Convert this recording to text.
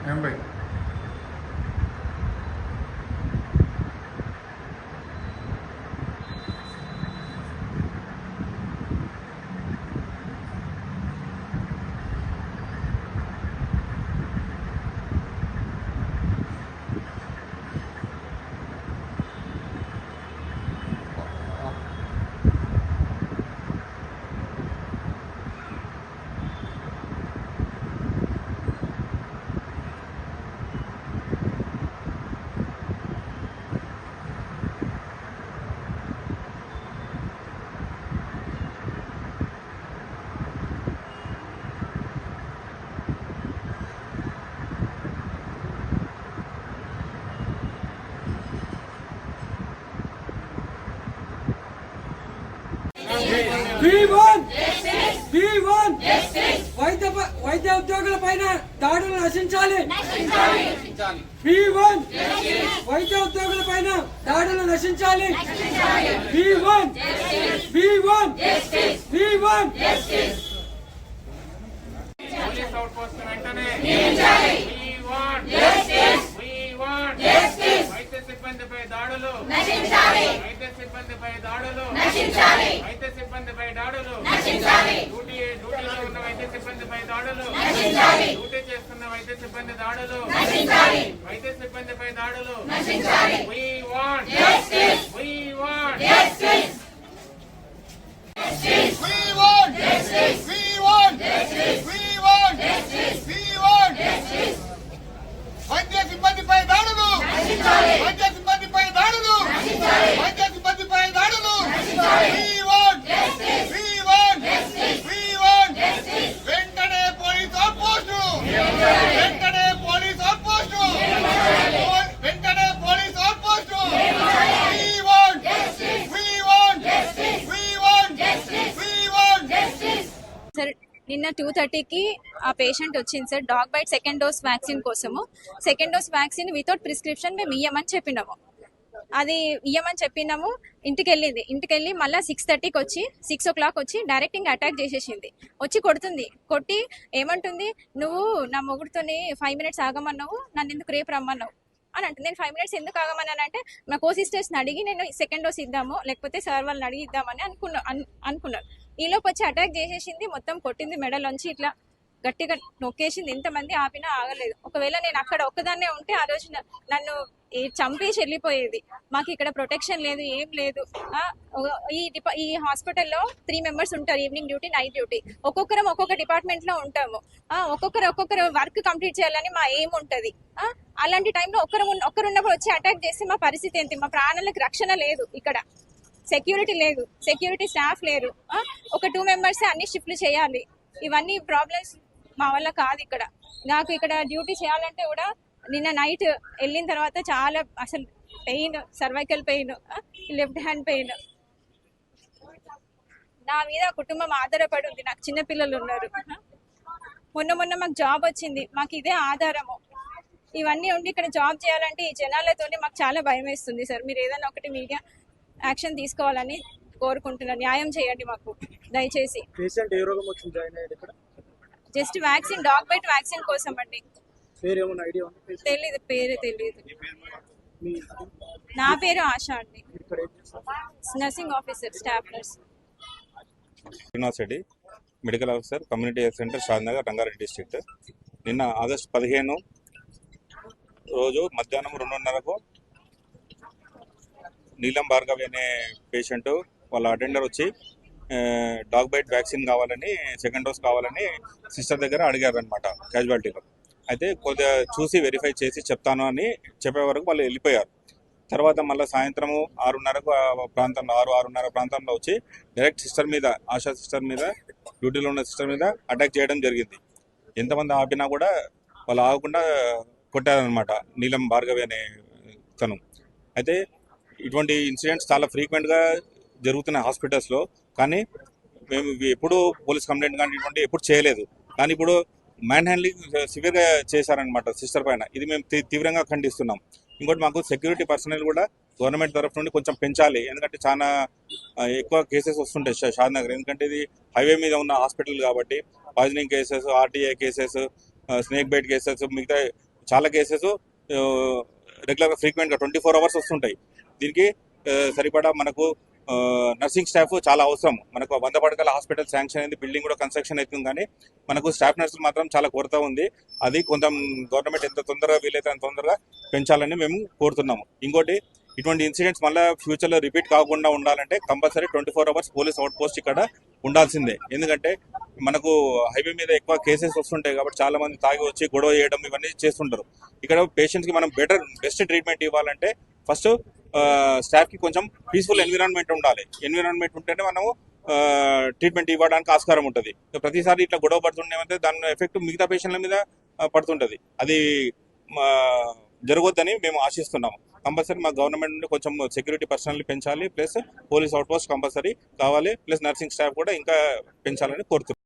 80. వైద్య ఉద్యోగుల పైన దాడులు నశించాలి. వైద్య ఉద్యోగుల పైన దాడులు నశించాలి. వైద్య సిబ్బందిపై దాడులు నశించాలి. వైద్య సిబ్బందిపై దాడులు నశించాలి. వైద్య సిబ్బందిపై దాడులు నశించాలి. డ్యూటీలో ఉన్న వైద్య సిబ్బందిపై దాడులు నశించాలి. డ్యూటీ చేస్తున్న వైద్య సిబ్బంది దాడులు నశించాలి. వైద్య సిబ్బందిపై దాడులు నశించాలి. We want justice. We want justice. We want justice. We want justice. We want justice. We want justice. వైద్య సిబ్బందిపై దాడులు నశించాలి. వైద్య సిబ్బందిపై దాడులు నశించాలి. వైద్య సిబ్బందిపై దాడులు నశించాలి. We want justice. We want justice. We want justice. వెంటనే పోలీస్ అవుట్ పోస్ట్. వెంటనే పోలీస్ అవుట్ పోస్ట్. వెంటనే police out post. We want justice. We want justice. We want justice. We want justice. Sir నిన్న 2:30కి ఆ patient వచ్చింది sir. Dog bite second dose vaccine కోసము. Second dose vaccine without prescription మేము ఇయ్యమని చెప్పినాము. అది ఇయ్యమని చెప్పినాము. ఇంటికి వెళ్ళి మళ్ళీ 6:30కి వచ్చి 6 o'clock వచ్చి డైరెక్ట్ ఇంకా అటాక్ చేసేసింది. వచ్చి కొట్టి ఏమంటుంది, నువ్వు నా మొగుడుతోని 5 minutes ఆగమన్నావు, నన్ను ఎందుకు రేపు రమ్మన్నావు అని అంటే, నేను 5 minutes ఎందుకు ఆగమన్నానంటే నా కో సిస్టర్స్ని అడిగి నేను సెకండ్ డోస్ ఇద్దాము, లేకపోతే సార్ వాళ్ళని అడిగి ఇద్దామని అనుకున్నాను. ఈలోపు వచ్చి అటాక్ చేసేసింది. మొత్తం కొట్టింది, మెడలోంచి ఇట్లా గట్టిగా నొక్కేసింది. ఎంతమంది ఆపినా ఆగలేదు. ఒకవేళ నేను అక్కడ ఒక్కదాన్నే ఉంటే ఆ రోజు నన్ను చంపేసి వెళ్ళిపోయేది. మాకు ఇక్కడ ప్రొటెక్షన్ లేదు, ఏం లేదు. ఈ హాస్పిటల్లో 3 members ఉంటారు, ఈవినింగ్ డ్యూటీ, నైట్ డ్యూటీ. ఒక్కొక్కరం ఒక్కొక్క డిపార్ట్మెంట్ లో ఉంటాము. ఒక్కొక్కరు వర్క్ కంప్లీట్ చేయాలని మా ఏం ఉంటది. అలాంటి టైంలో ఒక్కరున్నప్పుడు వచ్చి అటాక్ చేస్తే మా పరిస్థితి ఏంటి? మా ప్రాణాలకు రక్షణ లేదు, ఇక్కడ సెక్యూరిటీ లేదు, సెక్యూరిటీ స్టాఫ్ లేరు. ఒక 2 members అన్ని షిఫ్ట్లు చేయాలి. ఇవన్నీ ప్రాబ్లమ్స్ మా వల్ల కాదు. నాకు ఇక్కడ డ్యూటీ చేయాలంటే కూడా నిన్న నైట్ వెళ్ళిన తర్వాత చాలా అసలు pain, cervical pain, left hand pain. నా మీద కుటుంబం ఆధారపడి ఉంది. నాకు చిన్నపిల్లలు ఉన్నారు. మొన్న మాకు జాబ్ వచ్చింది, మాకు ఇదే ఆధారము. ఇవన్నీ ఉండి ఇక్కడ జాబ్ చేయాలంటే ఈ జనాలతోనే మాకు చాలా భయం వేస్తుంది సార్. మీరు ఏదైనా ఒకటి మీడియా యాక్షన్ తీసుకోవాలని కోరుకుంటున్నాను. న్యాయం చేయండి మాకు దయచేసి. Just vaccine, dog bite vaccine కోసం అండి. పేరు తెలీదు. నా పేరు ఆశ అండి, nursing officer, staff nurse. Srinivas Reddy, medical officer, community health centre, Shadnagar, Rangareddy district. నిన్న ఆగస్టు 15 రోజు మధ్యాహ్నం 2:30కు నీలం భార్గవి అనే పేషెంట్ వాళ్ళ అటెండర్ వచ్చి డాగ్ బైట్ వ్యాక్సిన్ కావాలని, సెకండ్ డోస్ కావాలని సిస్టర్ దగ్గర అడిగారు అనమాట క్యాజువాలిటీలో. అయితే కొద్దిగా చూసి వెరిఫై చేసి చెప్తాను అని చెప్పే వరకు వాళ్ళు వెళ్ళిపోయారు. తర్వాత మళ్ళీ సాయంత్రము 6:30 ప్రాంతంలో 6:30 ప్రాంతంలో వచ్చి డైరెక్ట్ సిస్టర్ మీద, ఆశా సిస్టర్ మీద, డ్యూటీలో ఉన్న సిస్టర్ మీద అటాక్ చేయడం జరిగింది. ఎంతమంది ఆపినా కూడా వాళ్ళు ఆగకుండా కొట్టారనమాట నీలం భార్గవి అనే తను. అయితే ఇటువంటి ఇన్సిడెంట్స్ చాలా ఫ్రీక్వెంట్గా జరుగుతున్నాయి హాస్పిటల్స్లో. కానీ మేము ఎప్పుడు పోలీస్ కంప్లైంట్ కానీ ఇటువంటి ఎప్పుడు చేయలేదు. కానీ ఇప్పుడు మ్యాన్ హ్యాండ్లింగ్ సివియర్గా చేశారనమాట సిస్టర్ పైన. ఇది మేము తీవ్రంగా ఖండిస్తున్నాం. ఇంకోటి, మాకు సెక్యూరిటీ పర్సనల్ కూడా గవర్నమెంట్ తరఫు నుండి కొంచెం పెంచాలి. ఎందుకంటే చాలా ఎక్కువ కేసెస్ వస్తుంటాయి షాద్నగర్. ఎందుకంటే ఇది హైవే మీద ఉన్న హాస్పిటల్ కాబట్టి poisoning cases, RTI cases, snake bite cases, మిగతా చాలా కేసెస్ రెగ్యులర్గా ఫ్రీక్వెంట్గా 24 hours వస్తుంటాయి. దీనికి సరిపడా మనకు నర్సింగ్ స్టాఫ్ చాలా అవసరం. మనకు 100 పడకల హాస్పిటల్ శాంక్షన్ అయింది, బిల్డింగ్ కూడా కన్స్ట్రక్షన్ అవుతుంది, కానీ మనకు స్టాఫ్ నర్సులు మాత్రం చాలా కొరత ఉంది. అది కొంత గవర్నమెంట్ ఎంత తొందరగా వీలైతే అంత తొందరగా పెంచాలని మేము కోరుతున్నాము. ఇంకోటి, ఇటువంటి ఇన్సిడెంట్స్ మళ్ళీ ఫ్యూచర్లో రిపీట్ కాకుండా ఉండాలంటే compulsory 24 hours police out post ఇక్కడ ఉండాల్సిందే. ఎందుకంటే మనకు హైవే మీద ఎక్కువ కేసెస్ వస్తుంటాయి కాబట్టి చాలా మంది తాగి వచ్చి గొడవ చేయడం ఇవన్నీ చేస్తుంటారు. ఇక్కడ పేషెంట్స్కి మనం బెస్ట్ ట్రీట్మెంట్ ఇవ్వాలంటే ఫస్ట్ స్టాఫ్కి కొంచెం పీస్ఫుల్ ఎన్విరాన్మెంట్ ఉండాలి. ఎన్విరాన్మెంట్ ఉంటేనే మనము ట్రీట్మెంట్ ఇవ్వడానికి ఆస్కారం ఉంటుంది. ప్రతిసారి ఇట్లా గొడవ పడుతుండేమంటే దాని ఎఫెక్ట్ మిగతా పేషెంట్ల మీద పడుతుంటుంది. అది జరగొద్దని మేము ఆశిస్తున్నాము. కంపల్సరీ మా గవర్నమెంట్ నుండి కొంచెం సెక్యూరిటీ పర్సనల్ పెంచాలి, plus police out post compulsory కావాలి, ప్లస్ నర్సింగ్ స్టాఫ్ కూడా ఇంకా పెంచాలని కోరుతున్నాం.